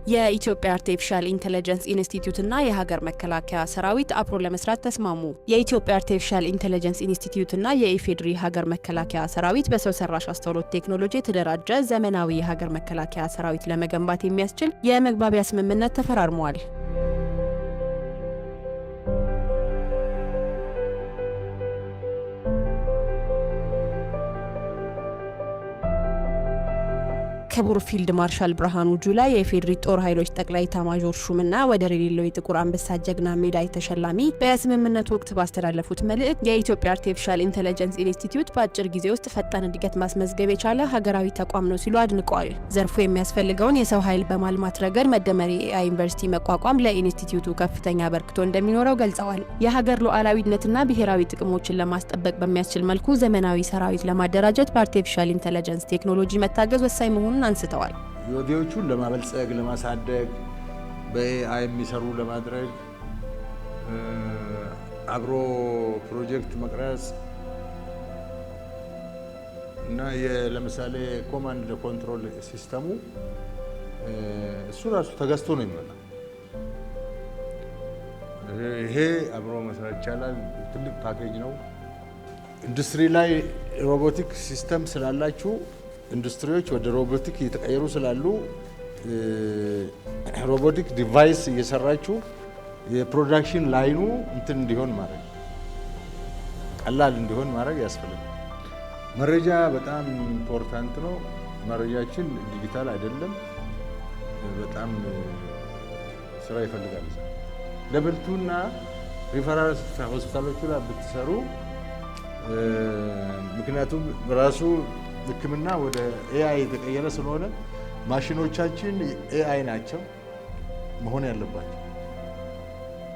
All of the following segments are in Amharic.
የኢትዮጵያ አርቲፊሻል ኢንተለጀንስ ኢንስቲትዩት እና የሀገር መከላከያ ሰራዊት አብሮ ለመስራት ተስማሙ። የኢትዮጵያ አርቲፊሻል ኢንተለጀንስ ኢንስቲትዩት እና የኢፌዴሪ ሀገር መከላከያ ሰራዊት በሰው ሰራሽ አስተውሎት ቴክኖሎጂ የተደራጀ ዘመናዊ የሀገር መከላከያ ሰራዊት ለመገንባት የሚያስችል የመግባቢያ ስምምነት ተፈራርመዋል። ክቡር ፊልድ ማርሻል ብርሃኑ ጁላ የኢፌዴሪ ጦር ኃይሎች ጠቅላይ ኤታማዦር ሹምና ወደር የሌለው የጥቁር አንበሳ ጀግና ሜዳይ ተሸላሚ በስምምነቱ ወቅት ባስተላለፉት መልእክት የኢትዮጵያ አርቲፊሻል ኢንተለጀንስ ኢንስቲትዩት በአጭር ጊዜ ውስጥ ፈጣን እድገት ማስመዝገብ የቻለ ሀገራዊ ተቋም ነው ሲሉ አድንቀዋል። ዘርፉ የሚያስፈልገውን የሰው ኃይል በማልማት ረገድ መደመር የኤአይ ዩኒቨርሲቲ መቋቋም ለኢንስቲትዩቱ ከፍተኛ አበርክቶ እንደሚኖረው ገልጸዋል። የሀገር ሉዓላዊነትና ብሔራዊ ጥቅሞችን ለማስጠበቅ በሚያስችል መልኩ ዘመናዊ ሰራዊት ለማደራጀት በአርቲፊሻል ኢንተለጀንስ ቴክኖሎጂ መታገዝ ወሳኝ መሆኑን አንስተዋል። ዩኒቨርሲቲዎቹን ለማበልጸግ ለማሳደግ በኤአይ የሚሰሩ ለማድረግ አግሮ ፕሮጀክት መቅረጽ እና ለምሳሌ ኮማንድ ኮንትሮል ሲስተሙ እሱ ራሱ ተገዝቶ ነው የሚመጣው። ይሄ አብሮ መስራት ይቻላል። ትልቅ ፓኬጅ ነው። ኢንዱስትሪ ላይ ሮቦቲክ ሲስተም ስላላችሁ ኢንዱስትሪዎች ወደ ሮቦቲክ እየተቀየሩ ስላሉ ሮቦቲክ ዲቫይስ እየሰራችሁ የፕሮዳክሽን ላይኑ እንትን እንዲሆን ማድረግ ቀላል እንዲሆን ማድረግ ያስፈልጋል። መረጃ በጣም ኢምፖርታንት ነው። መረጃችን ዲጂታል አይደለም። በጣም ስራ ይፈልጋል። ለብልቱና ሪፈራል ሆስፒታሎቹ ላይ ብትሰሩ ምክንያቱም ራሱ ሕክምና ወደ ኤአይ የተቀየረ ስለሆነ ማሽኖቻችን ኤአይ ናቸው መሆን ያለባቸው።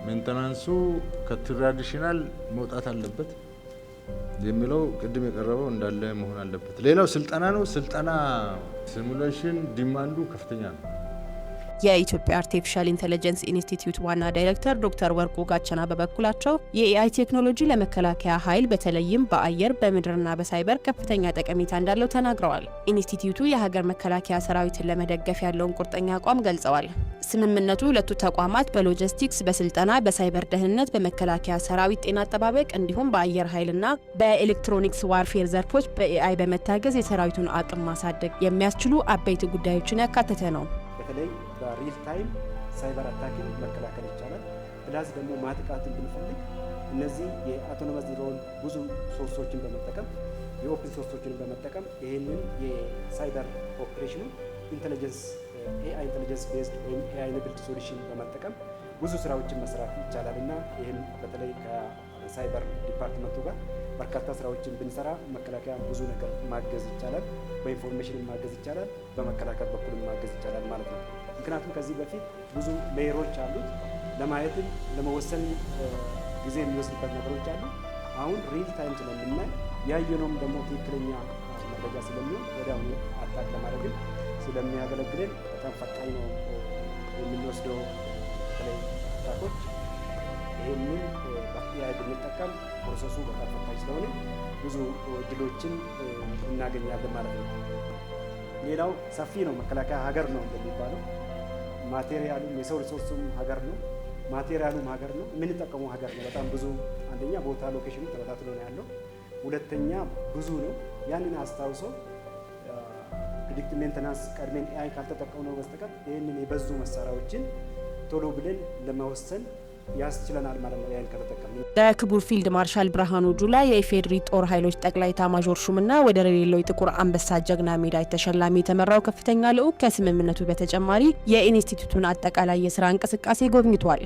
ሜንተናንሱ ከትራዲሽናል መውጣት አለበት የሚለው ቅድም የቀረበው እንዳለ መሆን አለበት። ሌላው ስልጠና ነው። ስልጠና ሲሙሌሽን ዲማንዱ ከፍተኛ ነው። የኢትዮጵያ አርቲፊሻል ኢንተለጀንስ ኢንስቲትዩት ዋና ዳይሬክተር ዶክተር ወርቁ ጋቸና በበኩላቸው የኤአይ ቴክኖሎጂ ለመከላከያ ኃይል በተለይም በአየር በምድርና በሳይበር ከፍተኛ ጠቀሜታ እንዳለው ተናግረዋል። ኢንስቲትዩቱ የሀገር መከላከያ ሰራዊትን ለመደገፍ ያለውን ቁርጠኛ አቋም ገልጸዋል። ስምምነቱ ሁለቱ ተቋማት በሎጂስቲክስ፣ በስልጠና፣ በሳይበር ደህንነት፣ በመከላከያ ሰራዊት ጤና አጠባበቅ እንዲሁም በአየር ኃይልና በኤሌክትሮኒክስ ዋርፌር ዘርፎች በኤአይ በመታገዝ የሰራዊቱን አቅም ማሳደግ የሚያስችሉ አበይት ጉዳዮችን ያካተተ ነው። በተለይ በሪል ታይም ሳይበር አታክን መከላከል ይቻላል። ፕላስ ደግሞ ማጥቃትን ብንፈልግ እነዚህ የአውቶኖመስ ድሮን ብዙ ሶርሶችን በመጠቀም የኦፕን ሶርሶችን በመጠቀም ይህንን የሳይበር ኦፕሬሽኑ ኢንተለጀንስ ኤአይ ኢንተለጀንስ ቤዝድ ወይም ኤአይ ኢኔብልድ ሶሉሽን በመጠቀም ብዙ ስራዎችን መስራት ይቻላል እና ይህም በተለይ ከሳይበር ዲፓርትመንቱ ጋር በርካታ ስራዎችን ብንሰራ መከላከያ ብዙ ነገር ማገዝ ይቻላል። በኢንፎርሜሽን ማገዝ ይቻላል፣ በመከላከል በኩል ማገዝ ይቻላል ማለት ነው። ምክንያቱም ከዚህ በፊት ብዙ ሌየሮች አሉት፣ ለማየትም ለመወሰን ጊዜ የሚወስድበት ነገሮች አሉ። አሁን ሪል ታይም ስለምናይ ያየነውም ደግሞ ትክክለኛ መረጃ ስለሚሆን ወዲያውኑ አታክ ለማድረግም ስለሚያገለግለን በጣም ፈጣን ነው የምንወስደው በተለይ አታኮች። ይህንን በኤአይ ብንጠቀም ፕሮሰሱ በጣም ፈጣን ስለሆነ ብዙ እድሎችን እናገኛለን ማለት ነው። ሌላው ሰፊ ነው። መከላከያ ሀገር ነው እንደሚባለው፣ ማቴሪያሉም የሰው ሪሶርሱም ሀገር ነው፣ ማቴሪያሉም ሀገር ነው፣ የምንጠቀመው ሀገር ነው። በጣም ብዙ አንደኛ ቦታ ሎኬሽኑ ተበታትኖ ነው ያለው፣ ሁለተኛ ብዙ ነው። ያንን አስታውሶ ፕሪዲክቲቭ ሜንተናንስ ቀድሜን ኤአይ ካልተጠቀምነው በስተቀር ይህንን የበዙ መሳሪያዎችን ቶሎ ብለን ለመወሰን ያስችለናል ማለት ነው። ያን ከተጠቀምን ለክቡር ፊልድ ማርሻል ብርሃኑ ጁላ የኢፌዴሪ ጦር ኃይሎች ጠቅላይ ኤታማዦር ሹምና ወደር የሌለው የጥቁር አንበሳ ጀግና ሜዳይ ተሸላሚ የተመራው ከፍተኛ ልዑክ ከስምምነቱ በተጨማሪ የኢንስቲትዩቱን አጠቃላይ የስራ እንቅስቃሴ ጎብኝቷል።